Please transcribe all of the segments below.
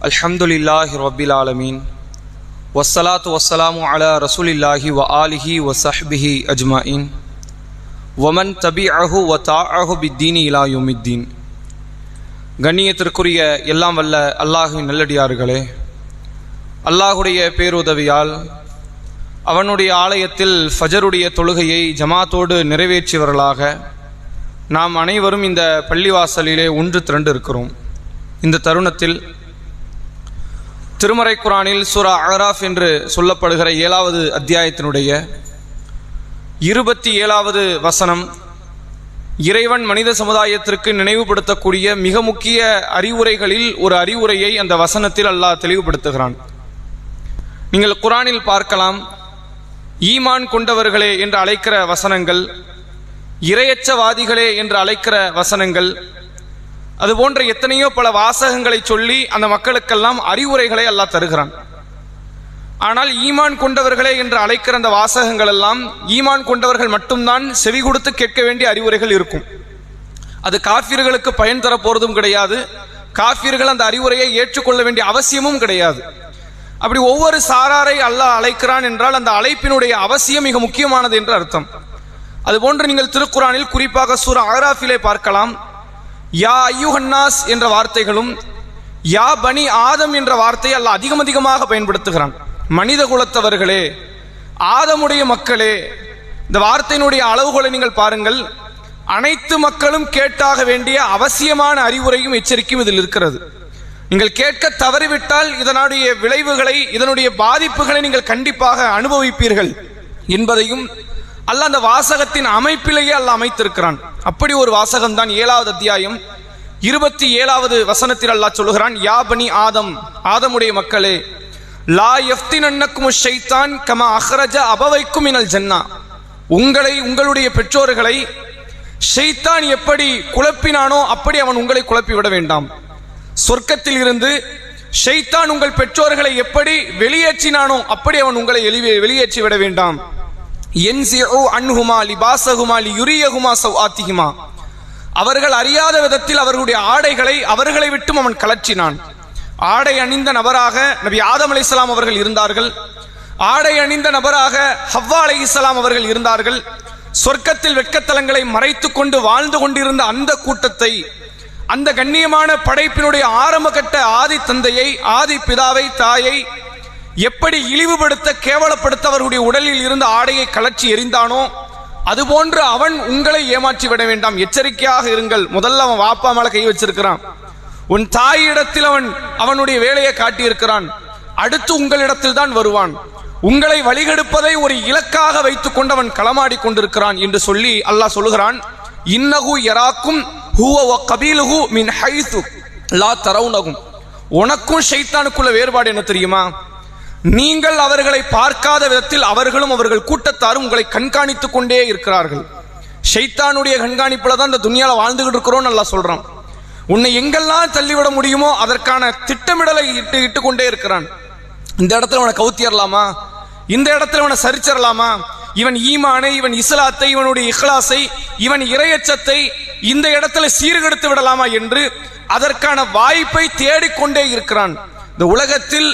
அல்ஹம்துலில்லாஹி ரப்பில் ஆலமீன் வஸ்ஸலாத்து வஸ்ஸலாமு அலா ரசூலில்லாஹி வ ஆலிஹி வ ஸஹ்பிஹி அஜ்மாயின் வமன் தபிஅஹு வ தாஅஹு பித்தீனி இலா யௌமித்தீன். கண்ணியத்திற்குரிய எல்லாம் வல்ல அல்லாஹுவின் நல்லடியார்களே, அல்லாஹுடைய பேருதவியால் அவனுடைய ஆலயத்தில் ஃபஜருடைய தொழுகையை ஜமாத்தோடு நிறைவேற்றியவர்களாக நாம் அனைவரும் இந்த பள்ளிவாசலிலே ஒன்று திரண்டு இருக்கிறோம். இந்த தருணத்தில் திருமறை குரானில் சூரா அராஃப் என்று சொல்லப்படுகிற 7வது அத்தியாயத்தினுடைய 27வது வசனம் இறைவன் மனித சமுதாயத்திற்கு நினைவுபடுத்தக்கூடிய மிக முக்கிய அறிவுரைகளில் ஒரு அறிவுரையை அந்த வசனத்தில் அல்லாஹ் தெளிவுபடுத்துகிறான். நீங்கள் குரானில் பார்க்கலாம், ஈமான் கொண்டவர்களே என்று அழைக்கிற வசனங்கள், இறையச்சவாதிகளே என்று அழைக்கிற வசனங்கள், அதுபோன்ற எத்தனையோ பல வாசகங்களை சொல்லி அந்த மக்களுக்கெல்லாம் அறிவுரைகளை அல்லாஹ் தருகிறான். ஆனால் ஈமான் கொண்டவர்களே என்று அழைக்கிற அந்த வாசகங்கள் எல்லாம் ஈமான் கொண்டவர்கள் மட்டும்தான் செவி கொடுத்து கேட்க வேண்டிய அறிவுரைகள் இருக்கும். அது காஃபிர்களுக்கு பயன் தர போறதும் கிடையாது, காஃபிர்கள் அந்த அறிவுரையை ஏற்றுக்கொள்ள வேண்டிய அவசியமும் கிடையாது. அப்படி ஒவ்வொரு சாராரை அல்லாஹ் அழைக்கிறான் என்றால் அந்த அழைப்பினுடைய அவசியம் மிக முக்கியமானது என்று அர்த்தம். அதுபோன்று நீங்கள் திருக்குரானில் குறிப்பாக சூரா அராஃபிலே பார்க்கலாம், யா அய்யுஹன்னாஸ் என்ற வார்த்தைகளும் யா பனி ஆதம் என்ற வார்த்தையை அல்லாஹ் அதிகமாக பயன்படுத்துகிறான். மனித குலத்தவர்களே, ஆதமுடைய மக்களே, இந்த வார்த்தையினுடைய அளவுகளை நீங்கள் பாருங்கள். அனைத்து மக்களும் கேட்டாக வேண்டிய அவசியமான அறிவுரையும் எச்சரிக்கையும் இதில் இருக்கிறது. நீங்கள் கேட்க தவறிவிட்டால் இதனுடைய விளைவுகளை, இதனுடைய பாதிப்புகளை நீங்கள் கண்டிப்பாக அனுபவிப்பீர்கள் என்பதையும் அல்லாஹ் அந்த வாசகத்தின் அமைப்பிலேயே அல்லாஹ் அமைத்திருக்கிறான். அப்படி ஒரு வாசகம் தான் 7வது அத்தியாயம் 27வது வசனத்தில் அல்லாஹ் சொல்லுகிறான், யா பனி ஆதம், ஆதமுடைய மக்களே, லா யஃப்தினன்னக்கும் ஷைத்தான் கமா அஹ்ரஜ அபவைக்கும் மினல் ஜன்னா, உங்களுடைய பெற்றோர்களை ஷைத்தான் எப்படி குழப்பினானோ அப்படி அவன் உங்களை குழப்பி விட வேண்டாம். சொர்க்கத்தில் இருந்து ஷைத்தான் உங்கள் பெற்றோர்களை எப்படி வெளியேற்றினானோ அப்படி அவன் உங்களை வெளியேற்றி விட வேண்டாம். அவர்கள் அறியாத விதத்தில் அவர்களுடைய ஆடைகளை அவர்களை விட்டும் அவன் கலற்றினான். ஆடை அணிந்த நபராக நபி ஆதம் அலைஹிஸ்ஸலாம் அவர்கள் இருந்தார்கள். ஆடை அணிந்த நபராக ஹவ்வா அலைஹிஸ்ஸலாம் அவர்கள் இருந்தார்கள். சொர்க்கத்தில் வெட்கத்தலங்களை மறைத்துக் கொண்டு வாழ்ந்து கொண்டிருந்த அந்த கூட்டத்தை, அந்த கண்ணியமான படைப்பினுடைய ஆரம்ப கட்ட ஆதி தந்தையை, ஆதி பிதாவை, தாயை எப்படி இழிவுபடுத்த, கேவலப்படுத்த அவர்களுடைய உடலில் இருந்த ஆடையை கலற்றி எறிந்தானோ அதுபோன்று அவன் உங்களை ஏமாற்றி விட வேண்டாம், எச்சரிக்கையாக இருங்கள். முதல்ல அவன் வாப்பா மேல கை வச்சிருக்கிறான், உன் தாயிடத்தில் அவனுடைய வேலையை காட்டியிருக்கிறான், அடுத்து உங்களிடத்தில் தான் வருவான். உங்களை வழிகெடுப்பதை ஒரு இலக்காக வைத்துக் கொண்டு அவன் களமாடி கொண்டிருக்கிறான் என்று சொல்லி அல்லாஹ் சொல்லுகிறான், இன்னஹு யராக்கும் ஹுவ வ கபீலுஹு மின் ஹைது லா தரவுனகும். உனக்கும் ஷைத்தானுக்குள்ள வேறுபாடு என்ன தெரியுமா? நீங்கள் அவர்களை பார்க்காத விதத்தில் அவர்களும் அவர்கள் கூட்டத்தாரும் உங்களை கண்காணித்துக் கொண்டே இருக்கிறார்கள். ஷைத்தானுடைய கண்காணிப்புல தான் இந்த துனியால வாழ்ந்துகிட்டு இருக்கிறோம் நல்லா சொல்றான். உன்னை எங்கெல்லாம் தள்ளிவிட முடியுமோ அதற்கான திட்டமிடலை இட்டு கொண்டே இருக்கிறான். இந்த இடத்துல அவனை கவுத்தியறலாமா, இந்த இடத்துல அவனை சரிச்சிடலாமா, இவன் ஈமானை, இவன் இஸ்லாத்தை, இவனுடைய இஹ்லாஸை, இவன் இறையச்சத்தை இந்த இடத்துல சீர்கெடுத்து விடலாமா என்று அதற்கான வாய்ப்பை தேடிக்கொண்டே இருக்கிறான். இந்த உலகத்தில்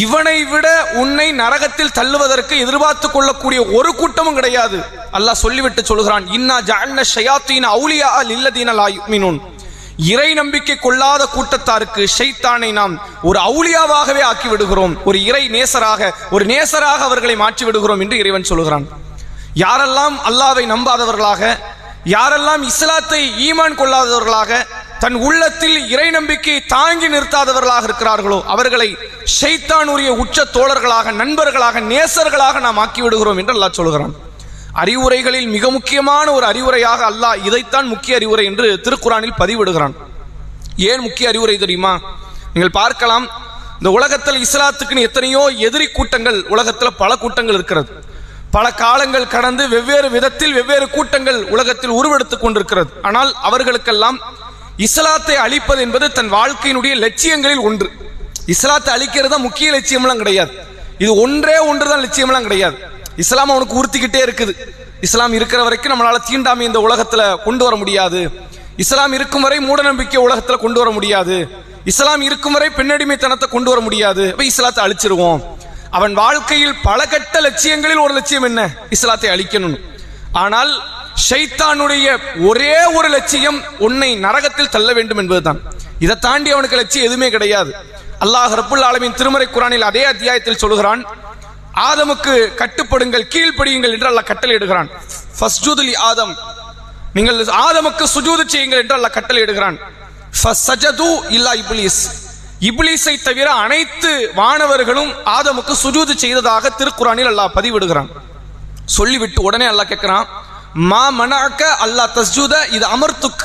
இவனை விட உன்னை நரகத்தில் தள்ளுவதற்கு எதிர்பார்த்து கொள்ளக்கூடிய ஒரு கூட்டமும் கிடையாது. அல்லாஹ் சொல்லிவிட்டு சொல்கிறான், இன்னா ஜஅல்னா ஷயாத்தீன அவுலியா லில்லதீன லா யுமினூன். இறை நம்பிக்கை கொள்ளாத கூட்டத்தாருக்கு ஷைத்தானை நாம் ஒரு அவுலியாவாகவே ஆக்கி விடுகிறோம், ஒரு இறை நேசராக, ஒரு நேசராக அவர்களை மாற்றி விடுகிறோம் என்று இறைவன் சொல்கிறான். யாரெல்லாம் அல்லாஹ்வை நம்பாதவர்களாக, யாரெல்லாம் இஸ்லாத்தை ஈமான் கொள்ளாதவர்களாக, தன் உள்ளத்தில் இறை நம்பிக்கையை தாங்கி நிறுத்தாதவர்களாக இருக்கிறார்களோ அவர்களை ஷைத்தானுடைய உச்ச தோழர்களாக, நண்பர்களாக, நேசர்களாக நாம் ஆக்கி விடுகிறோம் என்று அல்லாஹ் சொல்கிறான். அறிவுரைகளில் மிக முக்கியமான ஒரு அறிவுரையாக அல்லாஹ் இதைத்தான் முக்கிய அறிவுரை என்று திருக்குரானில் பதிவிடுகிறான். ஏன் முக்கிய அறிவுரை தெரியுமா? நீங்கள் பார்க்கலாம், இந்த உலகத்தில் இஸ்லாத்துக்குன்னு எத்தனையோ எதிரி கூட்டங்கள், உலகத்தில் பல கூட்டங்கள் இருக்கிறது. பல காலங்கள் கடந்து வெவ்வேறு விதத்தில் வெவ்வேறு கூட்டங்கள் உலகத்தில் உருவெடுத்துக் கொண்டிருக்கிறது. ஆனால் அவர்களுக்கெல்லாம் இஸ்லாத்தை அழிப்பது என்பது தன் வாழ்க்கையினுடைய லட்சியங்களில் ஒன்று. இஸ்லாத்தை அழிக்கிறது தான் முக்கிய லட்சியம்லாம் கிடையாது, இது ஒன்றுதான் லட்சியம்லாம் கிடையாது. இஸ்லாம் அவனுக்கு உறுத்திக்கிட்டே இருக்குது. இஸ்லாம் இருக்கிற வரைக்கும் நம்மளால தீண்டாமை இந்த உலகத்துல கொண்டு வர முடியாது, இஸ்லாம் இருக்கும் வரை மூட நம்பிக்கை உலகத்துல கொண்டு வர முடியாது, இஸ்லாம் இருக்கும் வரை பெண்ணடிமைத்தனத்தை கொண்டு வர முடியாது, இஸ்லாத்தை அழிச்சிருவோம். அவன் வாழ்க்கையில் பல கட்ட லட்சியங்களில் ஒரு லட்சியம் என்ன? இஸ்லாத்தை அழிக்கணும். ஆனால் ஷைத்தானுடைய ஒரே ஒரு லட்சியம் உன்னை நரகத்தில் தள்ள வேண்டும் என்பதுதான். இதை தாண்டி அவனுக்கு லட்சியம் எதுவுமே கிடையாது. அல்லாஹ் ரப்புல் ஆலமீன் திருமறை குர்ஆனில் அதே அத்தியாயத்தில் சொல்கிறான், ஆதமுக்கு கட்டுப்படுங்கள், கீழ்ப்படியுங்கள் என்று அல்லாஹ் கட்டளையிடுகிறான். ஃபஸ்ஜுது லி ஆதம், நீங்கள் ஆதமுக்கு சுஜூது செய்யுங்கள் என்று அல்லாஹ் கட்டளையிடுகிறான். ஃபஸஜது இல்லா இப்லீஸ், இப்லீஸை தவிர அனைத்து வானவர்களும் ஆதமுக்கு சுஜூது செய்ததாக திருக்குர்ஆனில் அல்லாஹ் பதிவிடுகிறான். சொல்லிவிட்டு உடனே அல்லாஹ் கேட்கிறான், மா மனஅக அல்லா தஸ்ஜுத இது அமர்த்துக்,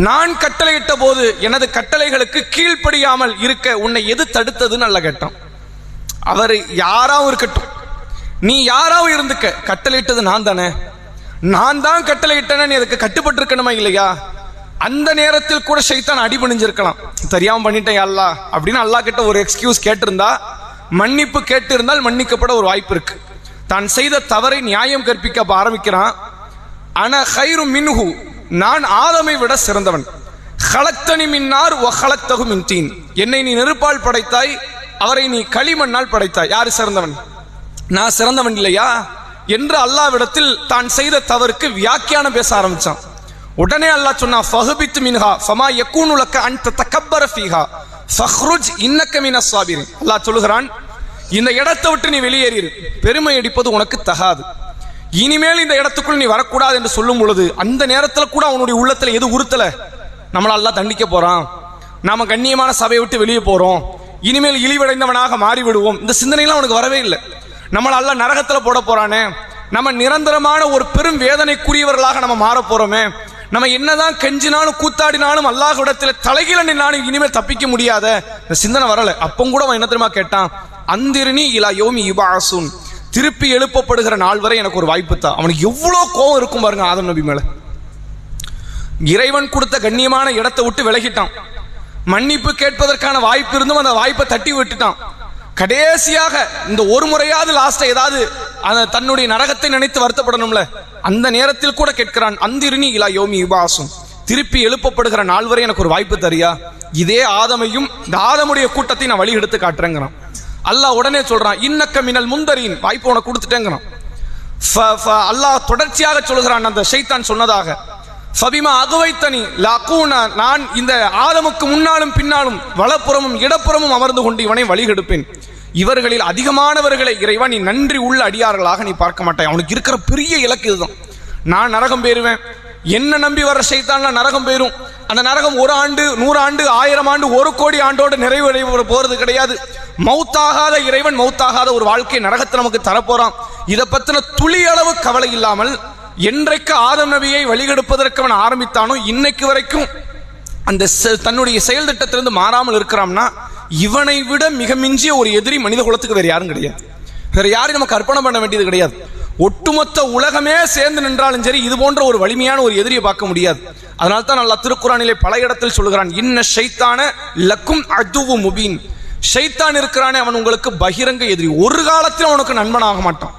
நான் கட்டளையிட்ட போது எனது கட்டளைகளுக்கு கீழ்ப்படியாமல் இருக்க உன்னை எது தடுத்ததுன்னு அல்லாஹ் கேட்டான். அவர் யாராவும் இருக்கட்டும், நீ யாராவும் இருந்துக்க, கட்டளையிட்டது நான் தானே, நான் தான் கட்டளையிட்டேன்னு நீ அதுக்கு கட்டுப்பட்டு இருக்கணுமா இல்லையா? அந்த நேரத்தில் கூட ஷைத்தான் அடிபணிஞ்சிருக்கலாம், தெரியாம பண்ணிட்டேன் அல்லாஹ் அப்படின்னு அல்லாஹ் கிட்ட ஒரு எக்ஸ்கியூஸ் கேட்டிருந்தா, மன்னிப்பு கேட்டு இருந்தால் மன்னிக்கப்பட ஒரு வாய்ப்பு இருக்கு. தான் செய்த தவறை நியாயம் கற்பிக்க ஆரம்பிக்கிறான். அன கைரும் மின்ஹு, நான் ஆதமை விட சிறந்தவன். ஹலக்தனி மின்னார் வ ஹலக்தஹு மின் தீன், என்னை நீ நெருப்பால் படைத்தாய், அவரை நீ களிமண்ணால் படைத்தாய். யாரு சிறந்தவன்? நான் சிறந்தவன் இல்லையா என்று அல்லாஹ்விடத்தில் தான் செய்த தவறுக்கு வியாக்கியானம் பேச ஆரம்பிச்சான். உடனே அல்லாஹ் சொன்னா, ஃபஹபித் மின்ஹா ஃபமா யகூனு லக அன் ததகப்பர ஃபீஹா ஃபஹ்ருஜ் இன்னக மினஸ் ஸாபிரின். அல்லாஹ் சொல்கிறான், இந்த இடத்தை விட்டு நீ வெளியேறிரு, பெருமை அடிப்பது உனக்கு தகாது, இனிமேல் இந்த இடத்துக்குள் நீ வரக்கூடாது என்று சொல்லும் பொழுது அந்த நேரத்தில் கூட அவனுடைய உள்ளத்துல எது உறுத்தல, நம்மள அல்லாஹ் தண்டிக்க போறான், நாம கண்ணியமான சபையை விட்டு வெளியே போறோம், இனிமேல் இழிவடைந்தவனாக மாறிவிடுவோம், இந்த சிந்தனைலாம் அவனுக்கு வரவே இல்லை. நம்மள அல்லாஹ் நரகத்துல போட போறானே, நம்ம நிரந்தரமான ஒரு பெரும் வேதனைக்குரியவர்களாக நம்ம மாற போறோமே, நம்ம என்னதான் கெஞ்சினாலும் கூத்தாடினாலும் அல்லாஹ்விடத்தில் தலைகீழ நின்னாலும் இனிமேல் தப்பிக்க முடியாத இந்த சிந்தனை வரல. அப்போ கூட அவன் என்ன தெரியுமா கேட்டான், அந்திரினி இலா யௌமி யுபஅஸூன், திருப்பி எழுப்பப்படுகிற நாள் வரை எனக்கு ஒரு வாய்ப்பு தான். அவனுக்கு எவ்வளவு கோபம் இருக்கும் பாருங்க ஆதம் நபி மேல. இறைவன் கொடுத்த கண்ணியமான இடத்தை விட்டு விலகிட்டான், மன்னிப்பு கேட்பதற்கான வாய்ப்பு இருந்தும் அந்த வாய்ப்பை தட்டி விட்டுட்டான். கடைசியாக இந்த ஒரு முறையாவது லாஸ்ட் ஏதாவது தன்னுடைய நரகத்தை நினைத்து வருத்தப்படணும்ல, அந்த நேரத்தில் கூட கேட்கிறான், அந்திரினி இலா யௌமி யுபஅஸூன், திருப்பி எழுப்பப்படுகிற நாள் வரை எனக்கு ஒரு வாய்ப்பு தரியா? இதே ஆதமையும் இந்த ஆதமுடைய கூட்டத்தை நான் வழி எடுத்து காட்டுறேங்கிறான். அல்லாஹ் உடனே சொல்றான், இன்னக்க மினல் முந்தரின், வாய்ப்பு உனக்கு கொடுத்துட்டேங்கிறான். அல்லாஹ் தொடர்ச்சியாக சொல்கிறான் அந்த ஷைத்தான் சொன்னதாக, ஃபபிமா அகுவைத்தனி லஅகூன, நான் இந்த ஆதமுக்கு முன்னாலும் பின்னாலும் வலப்புறமும் இடப்புறமும் அமர்ந்து கொண்டு இவனை வழிகெடுப்பேன். இவர்களில் அதிகமானவர்களை இறைவா நீ நன்றி உள்ள அடியார்களாக நீ பார்க்க மாட்டாய். அவனுக்கு இருக்கிற பெரிய இலக்கு இதுதான், நான் நரகம் போயிருவேன், என்ன நம்பி வர ஷைத்தான்ல நரகம் போயிரும். அந்த நரகம் 1 ஆண்டு 100 ஆண்டு 1000 ஆண்டு 1 கோடி ஆண்டோடு நிறைவடைய போறது கிடையாது. மௌத்தாகாத இறைவன் மௌத்தாகாத ஒரு வாழ்க்கை நரகத்தை நமக்கு தரப்போறான். இதை பத்தின துளி அளவு கவலை இல்லாமல் என்றைக்கு ஆதம் நபியை வழிகெடுப்பதற்கு அவன் ஆரம்பித்தானோ இன்னைக்கு வரைக்கும் அந்த தன்னுடைய செயல் திட்டத்திலிருந்து மாறாமல் இருக்கிறான்னா, இவனை விட மிக மிஞ்சிய ஒரு எதிரி மனித குலத்துக்கு வேற யாரும் கிடையாது. வேற யாரையும் நமக்கு அர்ப்பணம் பண்ண வேண்டியது கிடையாது. ஒட்டுமொத்த உலகமே சேர்ந்து நின்றாலும் சரி இது போன்ற ஒரு வலிமையான ஒரு எதிரியை பார்க்க முடியாது. அதனால தான் அல்லாஹ் திருக்குர்ஆனிலே பல இடத்தில் சொல்கிறான், இன்ன ஷைத்தான லக்கும் அதுவு முபீன், ஷைத்தான் இருக்கிறானே அவன் உங்களுக்கு பகிரங்க எதிரி, ஒரு காலத்தில் அவனுக்கு நண்பனாக மாட்டான்.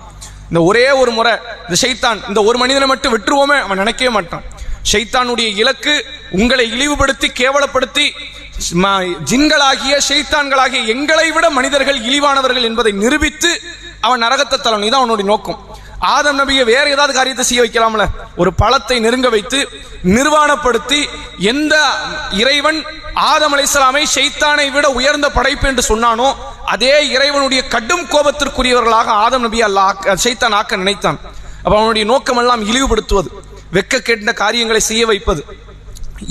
இந்த ஒரே ஒரு முறை இந்த ஷைத்தான் இந்த ஒரு மனிதனை மட்டும் விட்டுருவோமே அவன் நினைக்கவே மாட்டான். ஷைத்தானுடைய இலக்கு உங்களை இழிவுபடுத்தி கேவலப்படுத்தி ஜின்களாகிய ஷைத்தான்களாகிய எங்களை விட மனிதர்கள் இழிவானவர்கள் என்பதை நிரூபித்து அவன் நரகத்தை தள்ளணும். இதான் அவனுடைய நோக்கம். ஆதம் நபியை வேற ஏதாவது காரியத்தை செய்ய வைக்கலாம்ல, ஒரு பழத்தை நெருங்க வைத்து நிர்வாணப்படுத்தி, எந்த இறைவன் ஆதம் அலைஹிஸ்ஸலாமை ஷைத்தானை விட உயர்ந்த படைப்பு என்று சொன்னானோ அதே இறைவனுடைய கடும் கோபத்திற்குரியவர்களாக ஆதம் நபி அல்லாஹ் ஷைத்தான் ஆக்க நினைத்தான். அப்ப அவனுடைய நோக்கம் எல்லாம் இழிவுபடுத்துவது, வெக்க கேட்ட காரியங்களை செய்ய வைப்பது,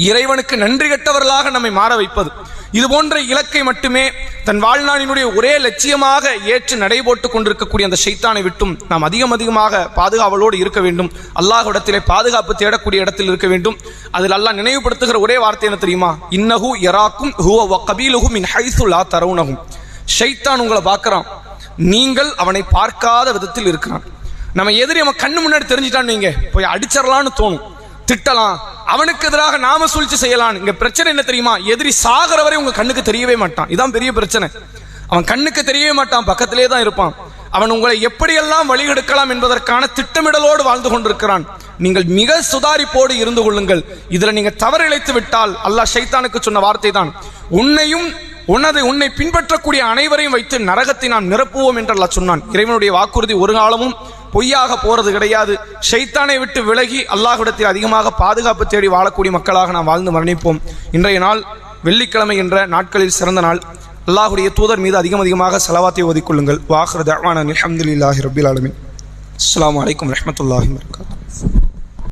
இறைவனுக்கு நன்றி கெட்டவர்களாக நம்மை மாற வைப்பது. இது போன்ற இலக்கை மட்டுமே தன் வாழ்நாளினுடைய ஒரே லட்சியமாக ஏற்று நடைபோட்டுக் கொண்டிருக்கக்கூடிய அந்த ஷைத்தானை விட்டும் நாம் அதிகமாக பாதுகாவலோடு இருக்க வேண்டும். அல்லாஹ்விடத்திலே பாதுகாப்பு தேடக்கூடிய இடத்தில் இருக்க வேண்டும். அதில் அல்லாஹ் நினைவுபடுத்துகிற ஒரே வார்த்தை என்ன தெரியுமா? இன்னஹு யராக்கும் ஹுவ வ கபீலுஹு மின் ஹைஸு லா தரவுனஹும். ஷைத்தான் உங்களை பார்க்கறான், நீங்கள் அவனை பார்க்காத விதத்தில் இருக்கிறான். நம்ம எதிரி நம்ம கண்ணு முன்னாடி தெரிஞ்சிட்டான்னு நீங்க போய் அடிச்சிடலான்னு தோணும், திட்டலாம், அவனுக்கு எதிராக நாம சூழ்ச்சி செய்யலாம். இங்க பிரச்சனை என்ன தெரியுமா? எதிரி சாகர வரை உங்க கண்ணுக்கு தெரியவே மாட்டான். இதான் பெரிய பிரச்சனை. அவன் கண்ணுக்கு தெரியவே மாட்டான், பக்கத்திலே தான் இருப்பான். அவன் உங்களை எப்படியெல்லாம் வழிகெடுக்கலாம் என்பதற்கான திட்டமிடலோடு வாழ்ந்து கொண்டிருக்கிறான். நீங்கள் மிக சுதாரிப்போடு இருந்து கொள்ளுங்கள். இதுல நீங்க தவறு இழைத்து விட்டால் அல்லாஹ் ஷைத்தானுக்கு சொன்ன வார்த்தை தான், உன்னை பின்பற்றக்கூடிய அனைவரையும் வைத்து நரகத்தை நாம் நிரப்புவோம் என்று அல்லாஹ் சொன்னான். இறைவனுடைய வாக்குறுதி ஒரு காலமும் பொய்யாக போறது கிடையாது. ஷைத்தானை விட்டு விலகி அல்லாஹ்விடத்தில் அதிகமாக பாதுகாப்பு தேடி வாழக்கூடிய மக்களாக நாம் வாழ்ந்து மரணிப்போம். இன்றைய நாள் வெள்ளிக்கிழமை என்ற நாட்களில் சிறந்த நாள். அல்லாஹ்வுடைய தூதர் மீது அதிகமாக ஸலவாத்தை ஓதிக்கொள்ளுங்கள். வாஹிரு தஅவானா அல்ஹம்துலில்லாஹி ரப்பில் ஆலமீன். அஸ்ஸலாமு அலைக்கும் வரஹ்மத்துல்லாஹி வபரகாத்துஹு.